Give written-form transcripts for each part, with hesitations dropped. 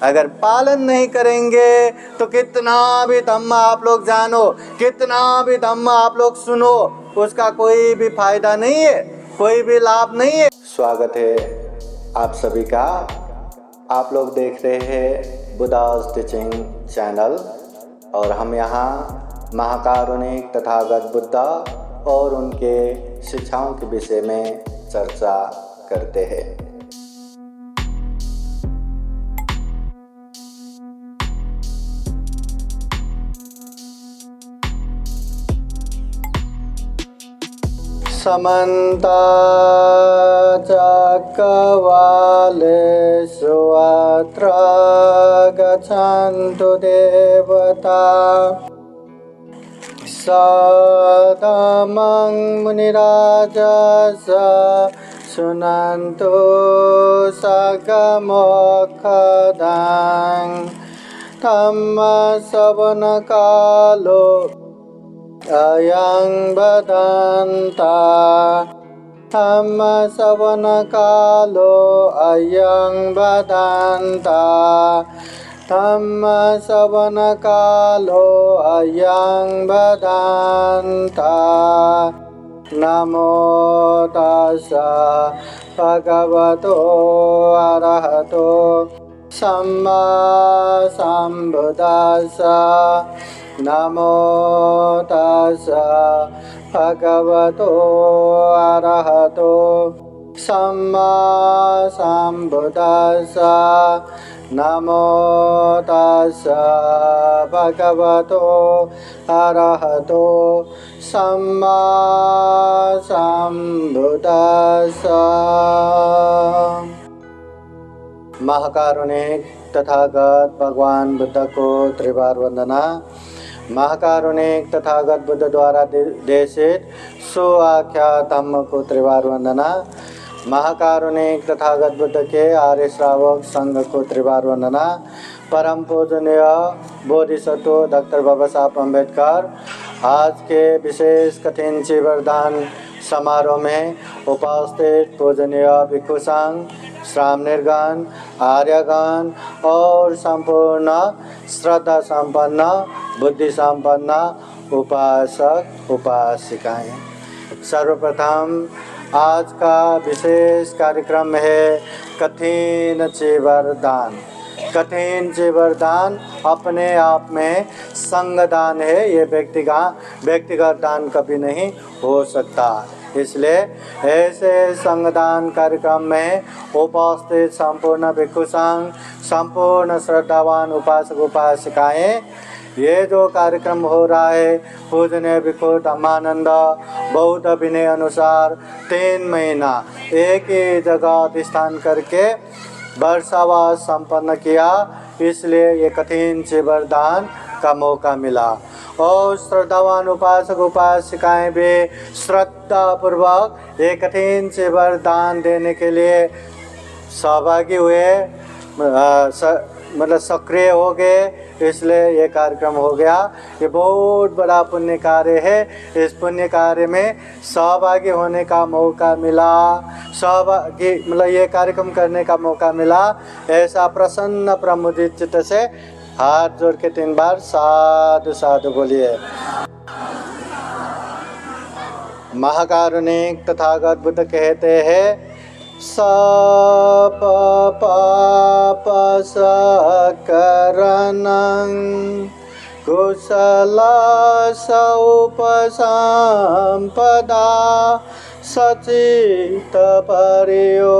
अगर पालन नहीं करेंगे तो कितना भी धम्म आप लोग जानो, कितना भी धम्म आप लोग सुनो, उसका कोई भी फायदा नहीं है, कोई भी लाभ नहीं है। स्वागत है आप सभी का। आप लोग देख रहे हैं बुद्धास टीचिंग चैनल और हम यहाँ महाकारुणिक तथागत बुद्धा और उनके शिक्षाओं के विषय में चर्चा करते हैं। समन्त चक्रवालेषु अत्र गच्छन्तु देवता सदमं मुनिराजस शृण्वन्तु सगमोखदं धम्मश्रवणकालो अयं बदन्ता धम्मश्रवणकालो अयं बदन्ता धम्मश्रवणकालो अयं बदन्ता। नमो तस्स भगवतो अरहतो सम्मा सम्बुद्दस्स। नमो तस्स भगवतो अरहतो सम्मा सम्बुद्दस्स। नमो तस्स भगवतो अरहतो सम्मा सम्बुद्दस्स। महाकारुणिक तथागत भगवान बुद्ध को त्रिवार वंदना। महाकारुणिक तथागत बुद्ध द्वारा देशित सुआख्यात धम्म को त्रिवार वंदना। महाकारुणिक तथागत बुद्ध के आर्य श्रावक संघ को त्रिवार वंदना। परम पूजनीय बोधिसत्व डॉक्टर बाबा साहब अम्बेडकर आज के विशेष कठिन चीवरदान समारोह में उपस्थित पूजनीय भिक्षु संघ, श्रामणीगण, आर्यगण और संपूर्ण श्रद्धा संपन्न बुद्धि संपन्न उपासक उपासिकाएं, सर्वप्रथम आज का विशेष कार्यक्रम है कठिन चीवरदान। कठिन चीवरदान अपने आप में संगदान है, ये व्यक्तिगत दान कभी नहीं हो सकता। इसलिए ऐसे संगदान कार्यक्रम में उपस्थित संपूर्ण भिक्षु संघ, संपूर्ण श्रद्धावान उपासक उपासिकाएं, ये जो कार्यक्रम हो रहा है पूजनीय भिक्षु धम्मानंद बौद्ध विनय अनुसार 3 महीना एक ही जगह अधिष्ठान करके वर्षावास संपन्न किया, इसलिए ये कठिन चीवरदान का मौका मिला। और श्रद्धावान उपासक उपासिकाएं भी श्रद्धा पूर्वक एक कठिन चीवरदान देने के लिए सहभागी हुए, मतलब सक्रिय हो गए, इसलिए ये कार्यक्रम हो गया। ये बहुत बड़ा पुण्य कार्य है, इस पुण्य कार्य में सहभागी होने का मौका मिला, सहभागी मतलब ये कार्यक्रम करने का मौका मिला। ऐसा प्रसन्न प्रमुदित चित्त से हाथ जोड़ के 3 बार साधु साधु बोलिए। महाकारुणिक तथागत बुद्ध कहते हैं सब पाप सकरणं कुशल उपसंपदा सचित परियोदपनं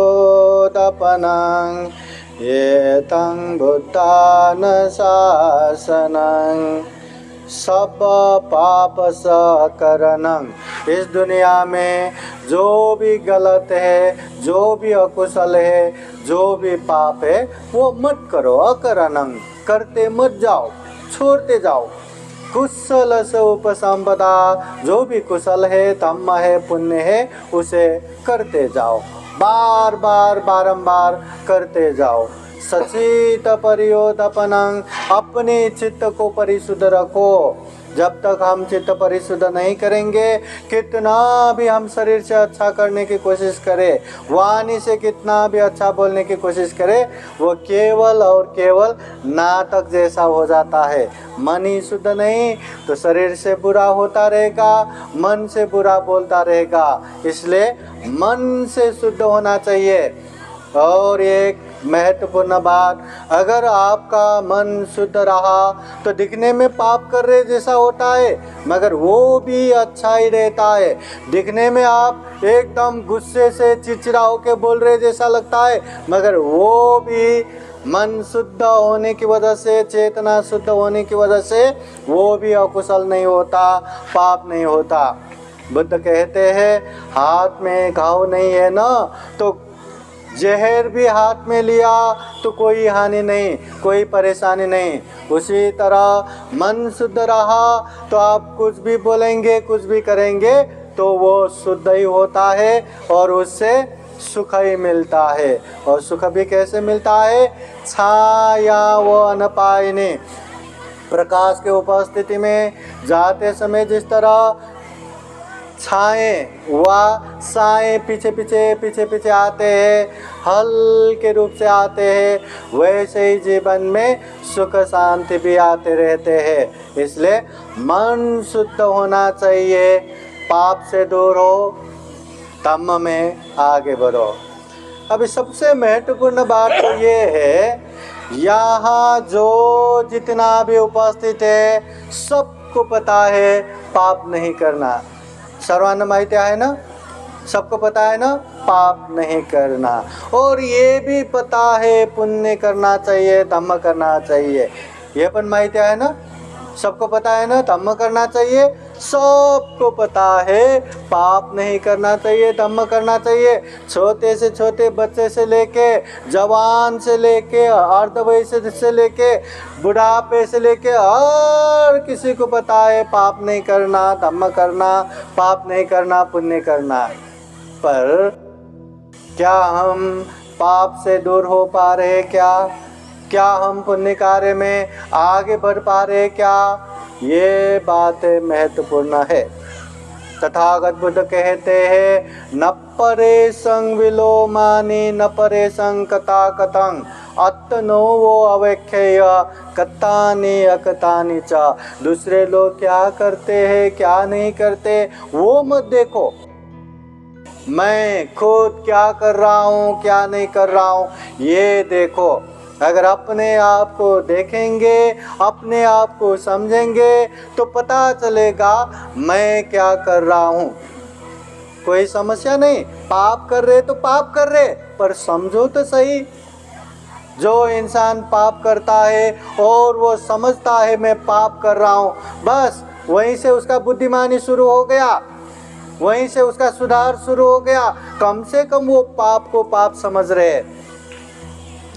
एतं बुद्धान शासनं। सब पाप सकरणं, इस दुनिया में जो भी गलत है, जो भी अकुशल है, जो भी पाप है वो मत करो। अकरणं, करते मत जाओ, छोड़ते जाओ। कुशल से उपसंपदा, जो भी कुशल है, धम्म है, पुण्य है, उसे करते जाओ, बार बार बारंबार करते जाओ। सचित परियोदपनं, अपने चित्त को परिशुद्ध रखो। जब तक हम चित्त परिशुद्ध नहीं करेंगे, कितना भी हम शरीर से अच्छा करने की कोशिश करें, वाणी से कितना भी अच्छा बोलने की कोशिश करें, वो केवल और केवल नाटक जैसा हो जाता है। मन ही शुद्ध नहीं तो शरीर से बुरा होता रहेगा, मन से बुरा बोलता रहेगा। इसलिए मन से शुद्ध होना चाहिए। और एक महत्वपूर्ण बात, अगर आपका मन शुद्ध रहा तो दिखने में पाप कर रहे जैसा होता है, मगर वो भी अच्छा ही रहता है। दिखने में आप एकदम गुस्से से चिड़चिड़ा होकर बोल रहे जैसा लगता है, मगर वो भी मन शुद्ध होने की वजह से, चेतना शुद्ध होने की वजह से वो भी अकुशल नहीं होता, पाप नहीं होता। बुद्ध कहते हैं, हाथ में घाव नहीं है ना, तो जहर भी हाथ में लिया तो कोई हानि नहीं, कोई परेशानी नहीं। उसी तरह मन शुद्ध रहा तो आप कुछ भी बोलेंगे, कुछ भी करेंगे तो वो शुद्ध ही होता है और उससे सुख ही मिलता है। और सुख भी कैसे मिलता है? छाया व अनपायने, प्रकाश के उपस्थिति में जाते समय जिस तरह छाएं व साएं पीछे पीछे आते हैं, हल्के रूप से आते हैं, वैसे ही जीवन में सुख शांति भी आते रहते हैं। इसलिए मन शुद्ध होना चाहिए, पाप से दूर हो, धम्म में आगे बढ़ो। अभी सबसे महत्वपूर्ण बात तो ये है, यहाँ जो जितना भी उपस्थित है सबको पता है पाप नहीं करना। सर्वान्न माहिती है ना, सबको पता है ना पाप नहीं करना, और ये भी पता है पुण्य करना चाहिए, धम्म करना चाहिए। ये पण माहिती है ना, सबको पता है ना धम्म करना चाहिए, सबको पता है पाप नहीं करना चाहिए, धम्म करना चाहिए। छोटे से छोटे बच्चे से लेके जवान से लेके अर्धवयस्क से लेके बुढ़ापे से लेके हर किसी को पता है पाप नहीं करना, धम्म करना, पाप नहीं करना, पुण्य करना। पर क्या हम पाप से दूर हो पा रहे? क्या हम पुण्य कार्य में आगे बढ़ पा रहे? क्या ये बातें महत्वपूर्ण है। तथागत बुद्ध कहते हैं, न परे संग विलोमानि न परे संग कथा कथं अत्नो वो अवेख्य कथानि अकथानि च। दूसरे लोग क्या करते हैं क्या नहीं करते वो मत देखो, मैं खुद क्या कर रहा हूँ क्या नहीं कर रहा हूँ ये देखो। अगर अपने आप को देखेंगे, अपने आप को समझेंगे तो पता चलेगा मैं क्या कर रहा हूँ। कोई समस्या नहीं, पाप कर रहे तो पाप कर रहे, पर समझो तो सही। जो इंसान पाप करता है और वो समझता है मैं पाप कर रहा हूँ, बस वहीं से उसका बुद्धिमानी शुरू हो गया, वहीं से उसका सुधार शुरू हो गया। कम से कम वो पाप को पाप समझ रहे।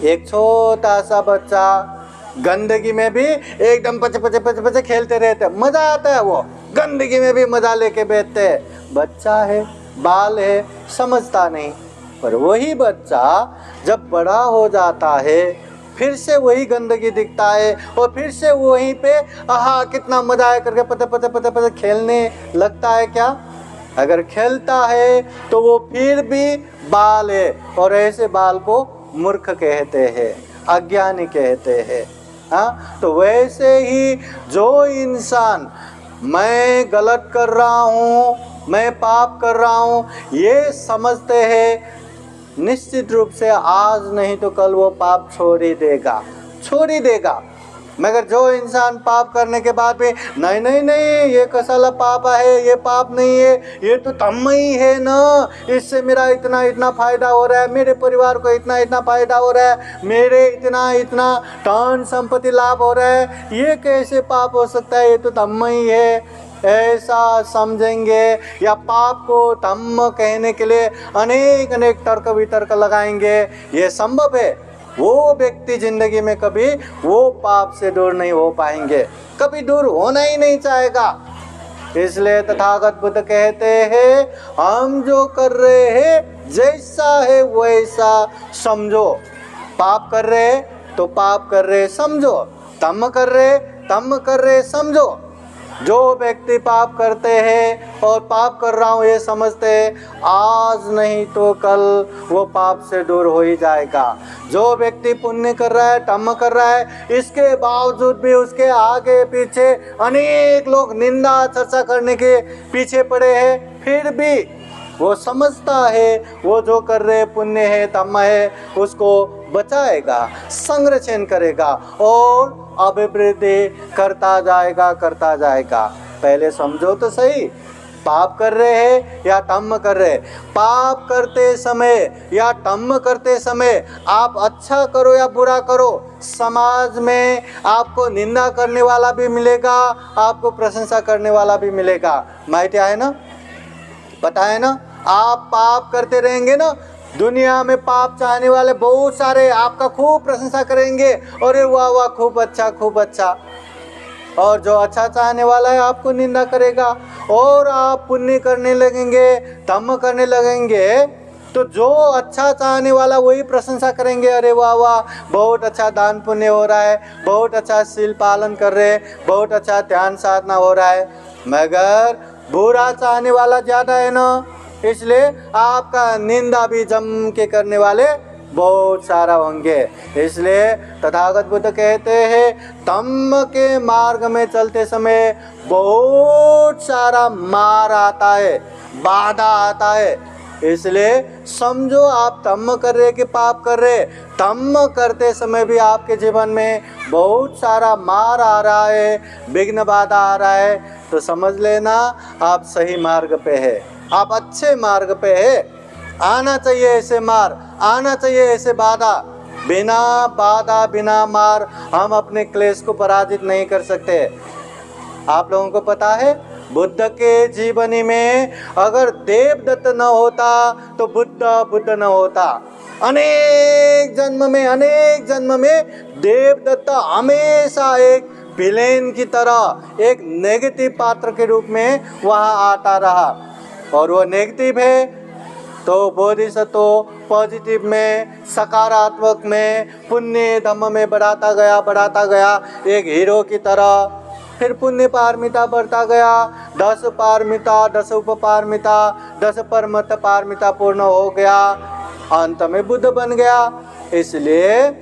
एक छोटा सा बच्चा गंदगी में भी एकदम पचे खेलते रहते, मजा आता है, वो गंदगी में भी मजा लेके बैठते हैं। बच्चा है, बाल है, समझता नहीं। पर वही बच्चा जब बड़ा हो जाता है फिर से वही गंदगी दिखता है और फिर से वहीं पे आहा कितना मजा आया करके पते खेलने लगता है। क्या अगर खेलता है तो वो फिर भी बाल है, और ऐसे बाल को मूर्ख कहते हैं, अज्ञानी कहते हैं। हाँ, तो वैसे ही जो इंसान मैं गलत कर रहा हूँ, मैं पाप कर रहा हूँ ये समझते हैं, निश्चित रूप से आज नहीं तो कल वो पाप छोड़ ही देगा। मगर जो इंसान पाप करने के बाद भी नहीं ये कसाला पाप है, ये पाप नहीं है, ये तो धम्म ही है ना, इससे मेरा इतना फायदा हो रहा है, मेरे परिवार को इतना फायदा हो रहा है, मेरे इतना धन संपत्ति लाभ हो रहा है, ये कैसे पाप हो सकता है, ये तो धम्म ही है, ऐसा समझेंगे। या पाप को धम्म कहने के लिए अनेक तर्क वितर्क लगाएंगे, ये संभव है। वो व्यक्ति जिंदगी में कभी वो पाप से दूर नहीं हो पाएंगे, कभी दूर होना ही नहीं चाहेगा। इसलिए तथागत बुद्ध कहते हैं, हम जो कर रहे हैं जैसा है वैसा समझो। पाप कर रहे तो पाप कर रहे समझो, धम्म कर रहे समझो। जो व्यक्ति पाप करते हैं और पाप कर रहा हूँ ये समझते हैं, आज नहीं तो कल वो पाप से दूर हो ही जाएगा। जो व्यक्ति पुण्य कर रहा है, धर्म कर रहा है, इसके बावजूद भी उसके आगे पीछे अनेक लोग निंदा चर्चा करने के पीछे पड़े हैं, फिर भी वो समझता है वो जो कर रहे पुण्य है, धर्म है, उसको बचाएगा, संरक्षण करेगा और अभिवृद्धि करता जाएगा। पहले समझो तो सही, पाप कर रहे हैं या धम्म कर रहे हैं। पाप करते समय या धम्म करते समय आप अच्छा करो या बुरा करो, समाज में आपको निंदा करने वाला भी मिलेगा, आपको प्रशंसा करने वाला भी मिलेगा। माहिती है ना, पता है ना। आप पाप करते रहेंगे ना, दुनिया में पाप चाहने वाले बहुत सारे आपका खूब प्रशंसा करेंगे, अरे वाह वाह खूब अच्छा। और जो अच्छा चाहने वाला है आपको निंदा करेगा। और आप पुण्य करने लगेंगे, धम्म करने लगेंगे, तो जो अच्छा चाहने वाला वही प्रशंसा करेंगे, अरे वाह वाह बहुत अच्छा दान पुण्य हो रहा है, बहुत अच्छा शील पालन कर रहे हैं, बहुत अच्छा ध्यान साधना हो रहा है। मगर बुरा चाहने वाला ज़्यादा है ना, इसलिए आपका निंदा भी जम के करने वाले बहुत सारा होंगे। इसलिए तथागत बुद्ध कहते हैं, धम्म के मार्ग में चलते समय बहुत सारा मार आता है, बाधा आता है। इसलिए समझो आप धम्म कर रहे कि पाप कर रहे, धम्म करते समय भी आपके जीवन में बहुत सारा मार आ रहा है, विघ्न बाधा आ रहा है, तो समझ लेना आप सही मार्ग पे है, आप अच्छे मार्ग पे है। आना चाहिए ऐसे मार, आना चाहिए ऐसे बाधा। बिना बाधा बिना मार हम अपने क्लेश को पराजित नहीं कर सकते। आप लोगों को पता है, बुद्ध के जीवनी में अगर देवदत्त न होता तो बुद्ध न होता। अनेक जन्म में देवदत्त हमेशा एक विलेन की तरह, एक नेगेटिव पात्र के रूप में वहाँ आता रहा। और वो नेगेटिव है तो बोधिसत्व पॉजिटिव में, सकारात्मक में, पुण्य धम्म में बढ़ाता गया एक हीरो की तरह। फिर पुण्य पारमिता बढ़ता गया, 10 पारमिता, 10 उपपारमिता, 10 परमत पारमिता पूर्ण हो गया, अंत में बुद्ध बन गया। इसलिए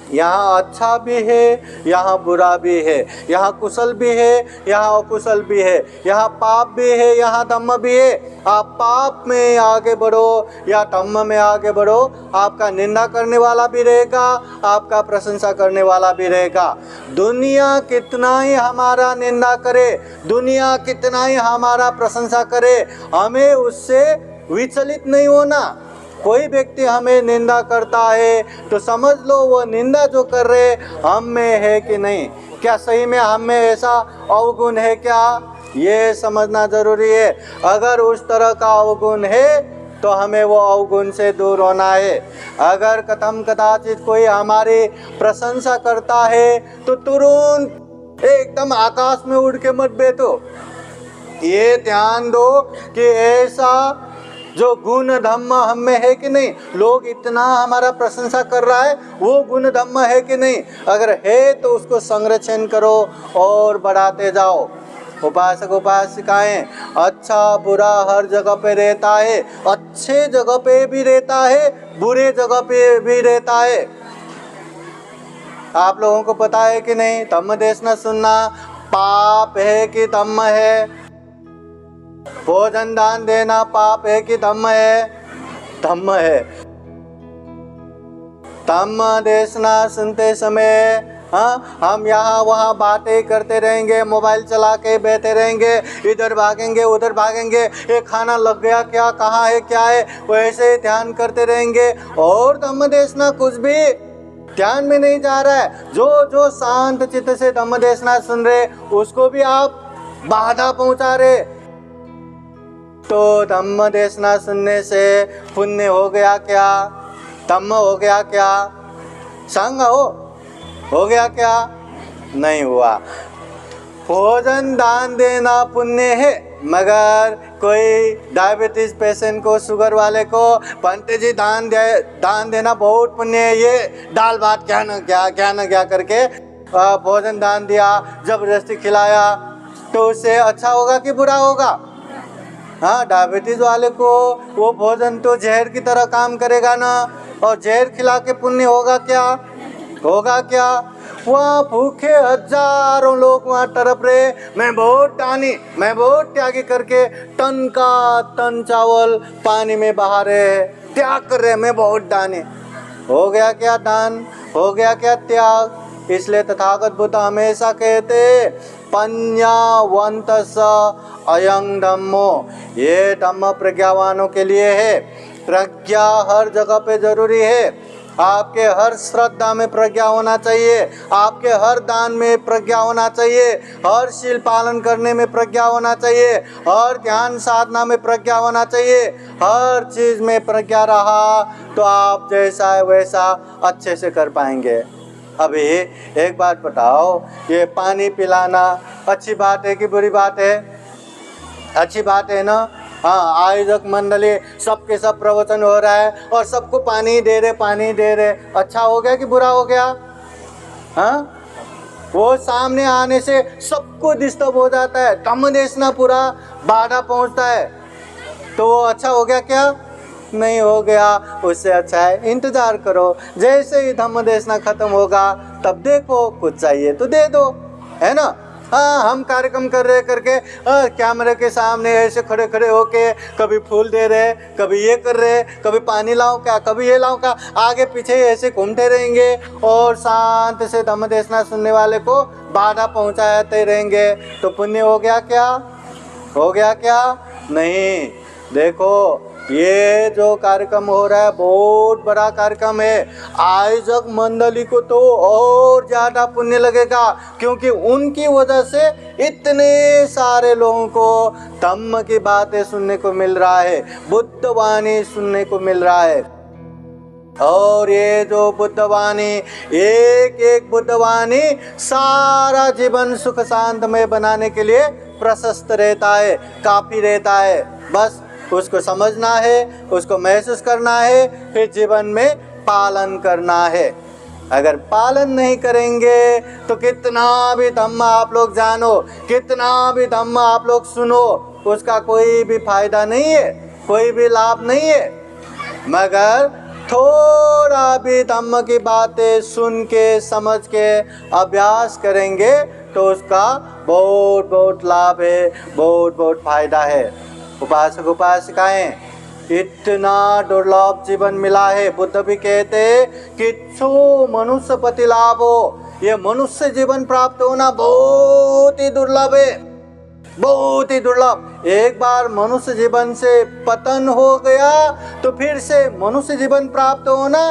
यहाँ अच्छा भी है, यहाँ बुरा भी है, यहाँ कुशल भी है, यहाँ अकुशल भी है, यहाँ पाप भी है, यहाँ धम्म भी है। आप पाप में आगे बढ़ो या धम्म में आगे बढ़ो, आपका निंदा करने वाला भी रहेगा, आपका प्रशंसा करने वाला भी रहेगा। दुनिया कितना ही हमारा निंदा करे, दुनिया कितना ही हमारा प्रशंसा करे, हमें उससे विचलित नहीं होना। कोई व्यक्ति हमें निंदा करता है तो समझ लो वो निंदा जो कर रहे हम में है कि नहीं, क्या सही में हम में ऐसा अवगुण है क्या, ये समझना जरूरी है। अगर उस तरह का अवगुण है तो हमें वो अवगुण से दूर होना है। अगर कथम कदाचित कोई हमारी प्रशंसा करता है तो तुरंत एकदम आकाश में उड़ के मत बैठो। ये ध्यान दो कि ऐसा जो गुण धम्म हम में है कि नहीं, लोग इतना हमारा प्रशंसा कर रहा है, वो गुण धम्म है कि नहीं। अगर है तो उसको संरक्षण करो और बढ़ाते जाओ। उपासक उपासिकाएं अच्छा बुरा हर जगह पे रहता है, अच्छे जगह पे भी रहता है, बुरे जगह पे भी रहता है। आप लोगों को पता है कि नहीं, धम्म देशना सुनना पाप है कि धम्म है? भोजन दान देना पाप है कि धम्म है? धम्म है। धम्म देशना सुनते समय हम यहाँ वहाँ बातें करते रहेंगे, मोबाइल चला के बैठे रहेंगे, इधर भागेंगे उधर भागेंगे, ये खाना लग गया क्या, कहाँ है क्या है, वैसे ध्यान करते रहेंगे और धम्म देशना कुछ भी ध्यान में नहीं जा रहा है। जो शांत चित्त से धम्म देशना सुन रहे उसको भी आप बाधा पहुँचा रहे। तो धम्म देशना सुनने से पुण्य हो गया क्या, धम्म हो गया क्या, संग हो गया क्या? नहीं हुआ। भोजन दान देना पुण्य है, मगर कोई डायबिटीज पेशेंट को, शुगर वाले को, पंडित जी दान देना बहुत पुण्य है, ये दाल भात क्या न क्या करके भोजन दान दिया, जबरदस्ती खिलाया, तो उससे अच्छा होगा कि बुरा होगा? हाँ, डायबिटीज वाले को वो भोजन तो जहर की तरह काम करेगा ना, और जहर खिला के पुण्य होगा क्या? होगा क्या? वहाँ भूखे हजारों लोग वहाँ तड़प रहे, मैं बहुत दानी, मैं बहुत त्यागी करके टन का टन चावल पानी में बहा रहे, त्याग कर रहे, मैं बहुत दानी। हो गया क्या दान? हो गया क्या त्याग? इसलिए तथागत बुद्ध हमेशा कहते पඤ्ඤावन्तस अयं धम्मो, ये धम्म प्रज्ञावानों के लिए है। प्रज्ञा हर जगह पे जरूरी है। आपके हर श्रद्धा में प्रज्ञा होना चाहिए, आपके हर दान में प्रज्ञा होना चाहिए, हर शील पालन करने में प्रज्ञा होना चाहिए, हर ध्यान साधना में प्रज्ञा होना चाहिए। हर चीज में प्रज्ञा रहा तो आप जैसा है वैसा अच्छे से कर पाएंगे। अभी एक बात बताओ, ये पानी पिलाना अच्छी बात है कि बुरी बात है? अच्छी बात है ना। हाँ, आयोजक मंडली सबके सब प्रवचन हो रहा है और सबको पानी दे रहे, पानी दे रहे, अच्छा हो गया कि बुरा हो गया? हाँ, वो सामने आने से सबको डिस्टर्ब हो जाता है, धम्म देशना पूरा बाधा पहुंचता है, तो वो अच्छा हो गया क्या? नहीं हो गया। उससे अच्छा है इंतजार करो, जैसे ही धम्म देशना खत्म होगा तब देखो, कुछ चाहिए तो दे दो, है ना। हाँ, हम कार्यक्रम कर रहे करके कैमरे के सामने ऐसे खड़े खड़े होके कभी फूल दे रहे, कभी ये कर रहे, कभी पानी लाओ क्या, कभी ये लाओ क्या, आगे पीछे ऐसे घूमते रहेंगे और शांत से धम्म देशना सुनने वाले को बाधा पहुंचाते रहेंगे, तो पुण्य हो गया क्या? हो गया क्या? नहीं। देखो, ये जो कार्यक्रम हो रहा है बहुत बड़ा कार्यक्रम है। आयोजक मंडली को तो और ज़्यादा पुण्य लगेगा, क्योंकि उनकी वजह से इतने सारे लोगों को धम्म की बातें सुनने को मिल रहा है, बुद्धवाणी सुनने को मिल रहा है। और ये जो बुद्धवाणी, एक एक बुद्धवाणी सारा जीवन सुख शांतमय बनाने के लिए प्रशस्त रहता है, काफ़ी रहता है। बस उसको समझना है, उसको महसूस करना है, फिर जीवन में पालन करना है। अगर पालन नहीं करेंगे तो कितना भी धम्म आप लोग जानो, कितना भी धम्म आप लोग सुनो, उसका कोई भी फायदा नहीं है, कोई भी लाभ नहीं है। मगर थोड़ा भी धम्म की बातें सुन के समझ के अभ्यास करेंगे तो उसका बहुत बहुत लाभ है, बहुत बहुत फायदा है। उपासक उपासिकाएं, इतना दुर्लभ जीवन मिला है। बुद्ध भी कहते कि छो मनुष्य पति लाभ हो, ये मनुष्य जीवन प्राप्त होना बहुत ही दुर्लभ है, बहुत ही दुर्लभ। एक बार मनुष्य जीवन से पतन हो गया तो फिर से मनुष्य जीवन प्राप्त होना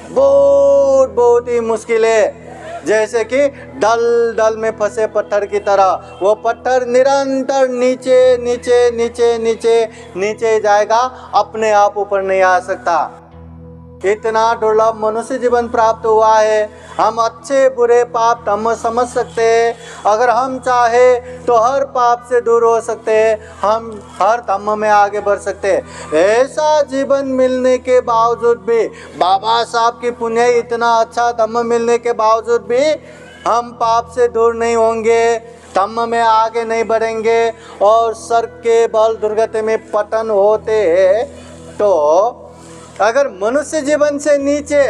बहुत बहुत ही मुश्किल है। जैसे कि दल दल में फंसे पत्थर की तरह, वो पत्थर निरंतर नीचे नीचे नीचे नीचे नीचे जाएगा, अपने आप ऊपर नहीं आ सकता। इतना दुर्लभ मनुष्य जीवन प्राप्त हुआ है। हम अच्छे बुरे पाप धम्म समझ सकते हैं, अगर हम चाहे तो हर पाप से दूर हो सकते हैं, हम हर धम्म में आगे बढ़ सकते हैं। ऐसा जीवन मिलने के बावजूद भी, बाबा साहब की पुण्य इतना अच्छा धम्म मिलने के बावजूद भी हम पाप से दूर नहीं होंगे, धम्म में आगे नहीं बढ़ेंगे और सर्प के बल दुर्गति में पतन होते हैं। तो अगर मनुष्य जीवन से नीचे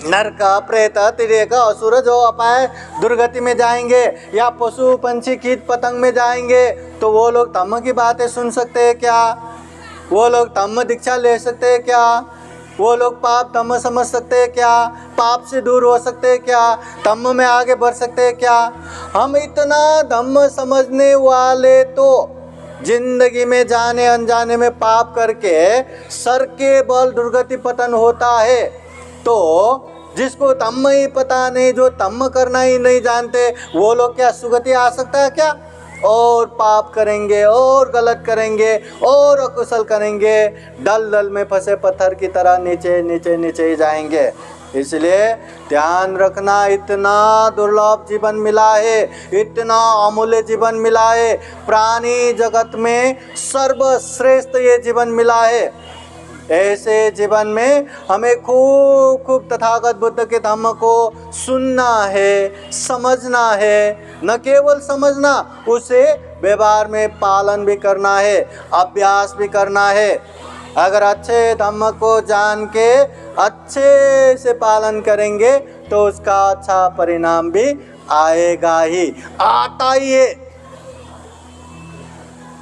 नरक, प्रेत, तिर्यक, असुर जो अपाय दुर्गति में जाएंगे या पशु पंछी कीट पतंग में जाएंगे, तो वो लोग धम्म की बातें सुन सकते हैं क्या? वो लोग धम्म दीक्षा ले सकते हैं क्या? वो लोग पाप धम्म समझ सकते हैं क्या? पाप से दूर हो सकते हैं क्या? धम्म में आगे बढ़ सकते हैं क्या? हम इतना धम्म समझने वाले तो जिंदगी में जाने अनजाने में पाप करके सर के बल दुर्गति पतन होता है। तो जिसको धम्म ही पता नहीं, जो धम्म करना ही नहीं जानते, वो लोग क्या सुगति आ सकता है क्या? और पाप करेंगे और गलत करेंगे और अकुशल करेंगे, दल दल में फंसे पत्थर की तरह नीचे नीचे नीचे ही जाएंगे। इसलिए ध्यान रखना, इतना दुर्लभ जीवन मिला है, इतना अमूल्य जीवन मिला है, प्राणी जगत में सर्वश्रेष्ठ ये जीवन मिला है। ऐसे जीवन में हमें खूब खूब तथागत बुद्ध के धम्म को सुनना है, समझना है। न केवल समझना, उसे व्यवहार में पालन भी करना है, अभ्यास भी करना है। अगर अच्छे धम्म को जान के अच्छे से पालन करेंगे तो उसका अच्छा परिणाम भी आएगा ही, आता ही है।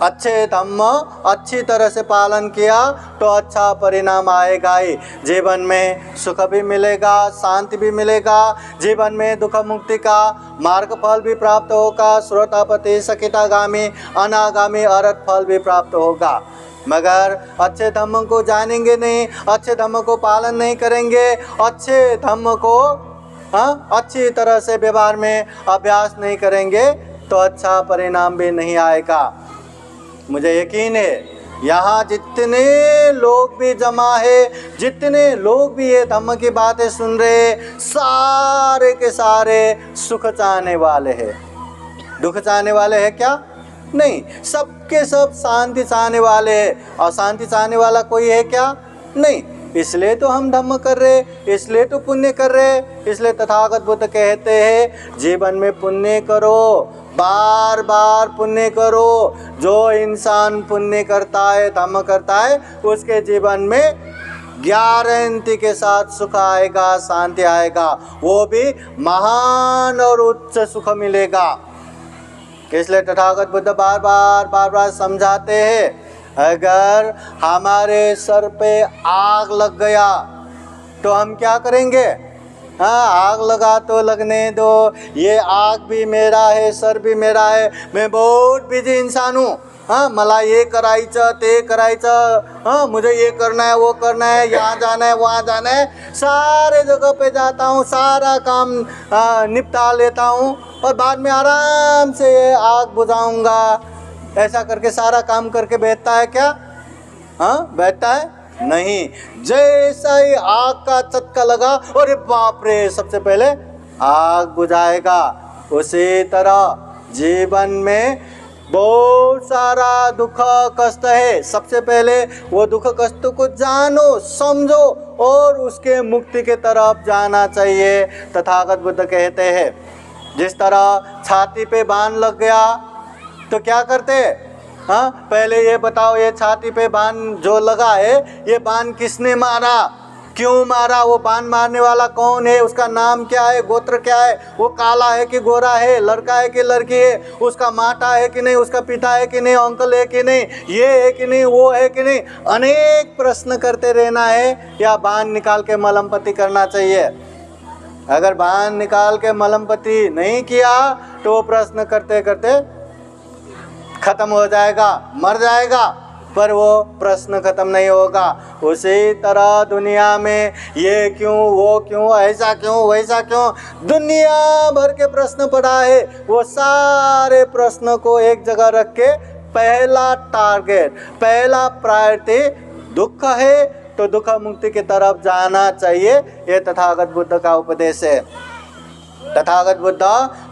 अच्छे धम्म अच्छी तरह से पालन किया तो अच्छा परिणाम आएगा ही। जीवन में सुख भी मिलेगा, शांति भी मिलेगा, जीवन में दुख मुक्ति का मार्ग फल भी प्राप्त होगा, श्रोतापति सकितागामी अनागामी अरहत फल भी प्राप्त होगा। मगर अच्छे धम्म को जानेंगे नहीं, अच्छे धम्म को पालन नहीं करेंगे, अच्छे धम्म को अच्छी तरह से व्यवहार में अभ्यास नहीं करेंगे तो अच्छा परिणाम भी नहीं आएगा। मुझे यकीन है यहाँ जितने लोग भी जमा है, जितने लोग भी ये धम्म की बातें सुन रहे, सारे के सारे सुख चाहने वाले हैं। दुख चाहने वाले हैं क्या? नहीं, सबके सब शांति चाहने वाले हैं। और शांति चाहने वाला कोई है क्या? नहीं। इसलिए तो हम धम्म कर रहे, इसलिए तो पुण्य कर रहे। इसलिए तथागत बुद्ध कहते हैं जीवन में पुण्य करो, बार बार पुण्य करो। जो इंसान पुण्य करता है, धम्म करता है, उसके जीवन में गारंटी के साथ सुख आएगा, शांति आएगा, वो भी महान और उच्च सुख मिलेगा। इसलिए तथागत बुद्ध बार बार समझाते हैं, अगर हमारे सर पे आग लग गया तो हम क्या करेंगे? आग लगा तो लगने दो, ये आग भी मेरा है, सर भी मेरा है, मैं बहुत बिजी इंसान हूँ। मला ये करायचं, ते करायचं, मुझे ये करना है, वो करना है, यहाँ जाना है, वहाँ जाना है, सारे जगह पे जाता हूँ, सारा काम निपटा लेता हूँ और बाद में आराम से ये आग बुझाऊँगा। ऐसा करके सारा काम करके बैठता है क्या? बैठता है? नहीं। जैसा ही आग का चटका लगा, अरे बाप रे, सबसे पहले आग बुझाएगा। उसी तरह जीवन में बहुत सारा दुख कष्ट है, सबसे पहले वो दुख कष्ट को जानो, समझो और उसके मुक्ति के तरफ जाना चाहिए। तथागत बुद्ध कहते हैं जिस तरह छाती पे बाण लग गया तो क्या करते? पहले ये बताओ, ये छाती पे बाण जो लगा है, ये बाण किसने मारा, क्यों मारा, वो बाण मारने वाला कौन है, उसका नाम क्या है, गोत्र क्या है, वो काला है कि गोरा है, लड़का है कि लड़की है, उसका माता है कि नहीं, उसका पिता है कि नहीं, अंकल है कि नहीं, ये है कि नहीं, वो है कि नहीं, अनेक प्रश्न करते रहना है या बाण निकाल के मलमपट्टी करना चाहिए। अगर बाण निकाल के मलमपट्टी नहीं किया तो वो प्रश्न करते करते खत्म हो जाएगा, मर जाएगा, पर वो प्रश्न खत्म नहीं होगा। उसी तरह दुनिया में ये क्यों, वो क्यों, ऐसा क्यों, वैसा क्यों, दुनिया भर के प्रश्न पड़ा है। वो सारे प्रश्न को एक जगह रख के पहला टारगेट, पहला प्रायोरिटी दुख है तो दुख मुक्ति की तरफ जाना चाहिए। ये तथागत बुद्ध का उपदेश है। तथागत बुद्ध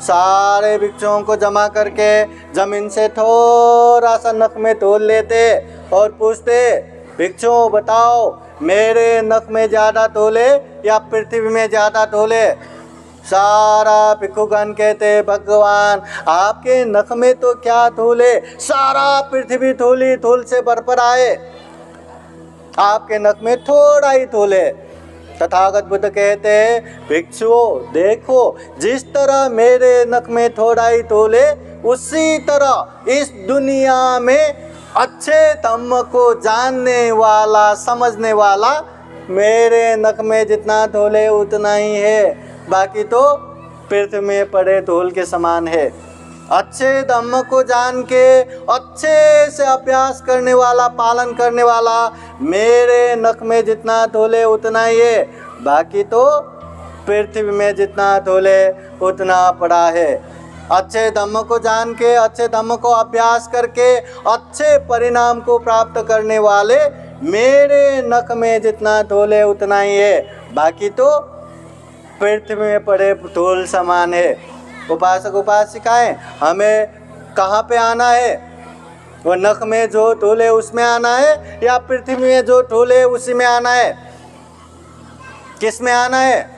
सारे भिक्षुओं को जमा करके जमीन से थोड़ा सा नख में तोल लेते और पूछते, भिक्षुओं बताओ, मेरे नख में ज़्यादा तोले या पृथ्वी में ज़्यादा तोले? सारा भिक्षुगण कहते, भगवान आपके नख में तो क्या तोले, सारा पृथ्वी थोली थोल से भर पर आए, आपके नख में थोड़ा ही तोले। तथागत बुद्ध कहते हैं, भिक्षुओं देखो, जिस तरह मेरे नख में थोड़ा ही तोले, उसी तरह इस दुनिया में अच्छे धम्म को जानने वाला, समझने वाला मेरे नख में जितना तोले उतना ही है, बाकी तो पृथ्वी में पड़े धूल के समान है। अच्छे धम्म को जान के अच्छे से अभ्यास करने वाला, पालन करने वाला मेरे नख में जितना तोले उतना ही है, बाकी तो पृथ्वी में जितना तोले उतना पड़ा है। अच्छे धम्म को जान के, अच्छे धम्म को अभ्यास करके अच्छे परिणाम को प्राप्त करने वाले मेरे नख में जितना तोले उतना ही है, बाकी तो पृथ्वी में पड़े धूल समान है। उपासक उपासिकाएं, हमें कहाँ पे आना है? वो नख में जो धूल है उसमें आना है या पृथ्वी में जो धूल है उसी में आना है? किस में आना है?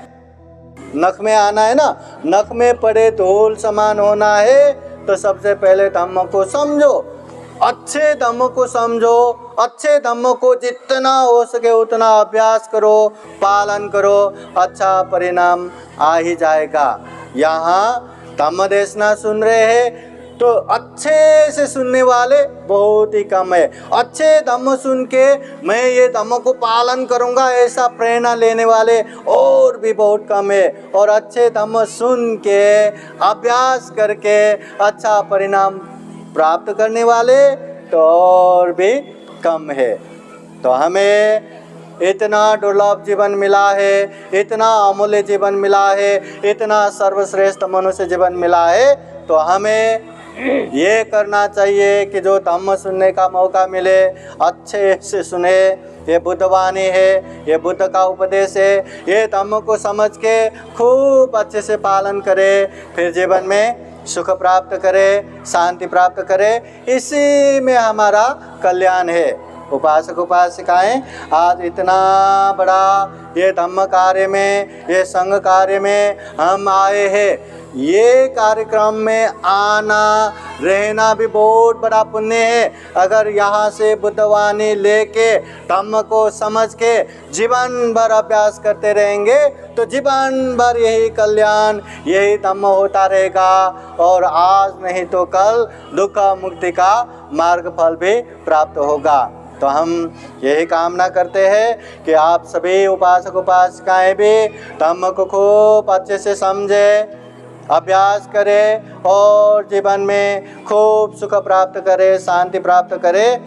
नख में आना है ना। नख में पड़े धूल समान होना है तो सबसे पहले धम्म को समझो, अच्छे धम्म को समझो, अच्छे धम्म को जितना हो सके उतना अभ्यास करो, पालन करो, अच्छा परिणाम आ ही जाएगा। यहाँ धम्म देशना सुन रहे हैं तो अच्छे से सुनने वाले बहुत ही कम है। अच्छे धम्म सुन के मैं ये धम्म को पालन करूँगा ऐसा प्रेरणा लेने वाले और भी बहुत कम है। और अच्छे धम्म सुन के अभ्यास करके अच्छा परिणाम प्राप्त करने वाले तो और भी कम है। तो हमें इतना दुर्लभ जीवन मिला है, इतना अमूल्य जीवन मिला है, इतना सर्वश्रेष्ठ मनुष्य जीवन मिला है, तो हमें ये करना चाहिए कि जो धम्म सुनने का मौका मिले अच्छे से सुने। ये बुद्धवाणी है, ये बुद्ध का उपदेश है, ये धम्म को समझ के खूब अच्छे से पालन करे, फिर जीवन में सुख प्राप्त करे, शांति प्राप्त करे। इसी में हमारा कल्याण है। उपासक उपासिकाएं आज इतना बड़ा ये धम्म कार्य में, ये संघ कार्य में हम आए हैं। ये कार्यक्रम में आना रहना भी बहुत बड़ा पुण्य है। अगर यहाँ से बुद्धवाणी लेके धम्म को समझ के जीवन भर अभ्यास करते रहेंगे तो जीवन भर यही कल्याण, यही धम्म होता रहेगा और आज नहीं तो कल दुख मुक्ति का मार्ग फल भी प्राप्त होगा। तो हम यही कामना करते हैं कि आप सभी उपासक उपासिकाएं भी धम्म को खूब अच्छे से समझे, अभ्यास करे और जीवन में खूब सुख प्राप्त करे, शांति प्राप्त करे,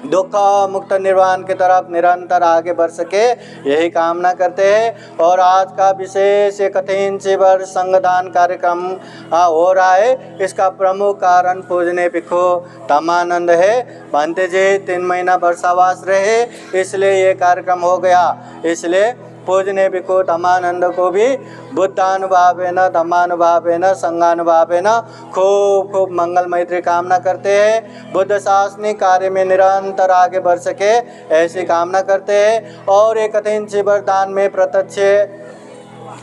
दुख मुक्त निर्वाण की तरफ निरंतर आगे बढ़ सके, यही कामना करते हैं। और आज का विशेष कठिन शिविर संगदान कार्यक्रम हो रहा है। इसका प्रमुख कारण पूजनीय भिक्षु धम्मानंद है। भंते जी 3 महीना वर्षावास रहे इसलिए ये कार्यक्रम हो गया। इसलिए पूजनीय भिक्षु धम्मानंद को भी बुद्धानुभावेन धम्मानुभावेन संघानुभावेन खूब खूब मंगल मैत्री कामना करते हैं। बुद्ध शासनिक कार्य में निरंतर आगे बढ़ सके ऐसी कामना करते हैं। और एक कठिन शिविर दान में प्रत्यक्ष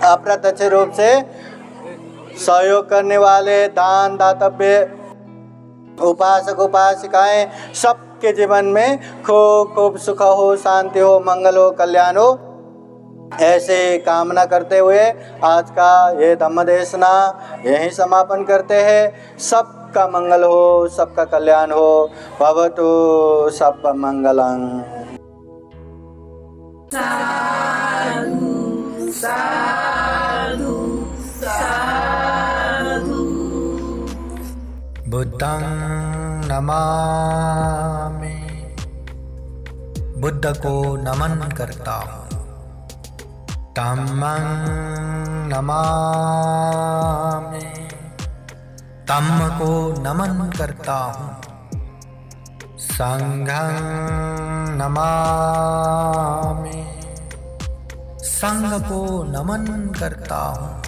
अप्रत्यक्ष रूप से सहयोग करने वाले दान दातव्य उपासक उपासिकाएं सबके जीवन में खूब खूब सुख हो, शांति हो, मंगल हो, कल्याण हो, ऐसे कामना करते हुए आज का ये धम्म देशना यहीं समापन करते हैं। सबका मंगल हो, सबका कल्याण हो। भवतु सब मंगलं। साधु साधु साधु। बुद्धं नमामि, बुद्ध को नमन करता हूँ। धम्मं नमामि, धम्म को नमन करता हूँ। संघं नमामि, संघ को नमन करता हूँ।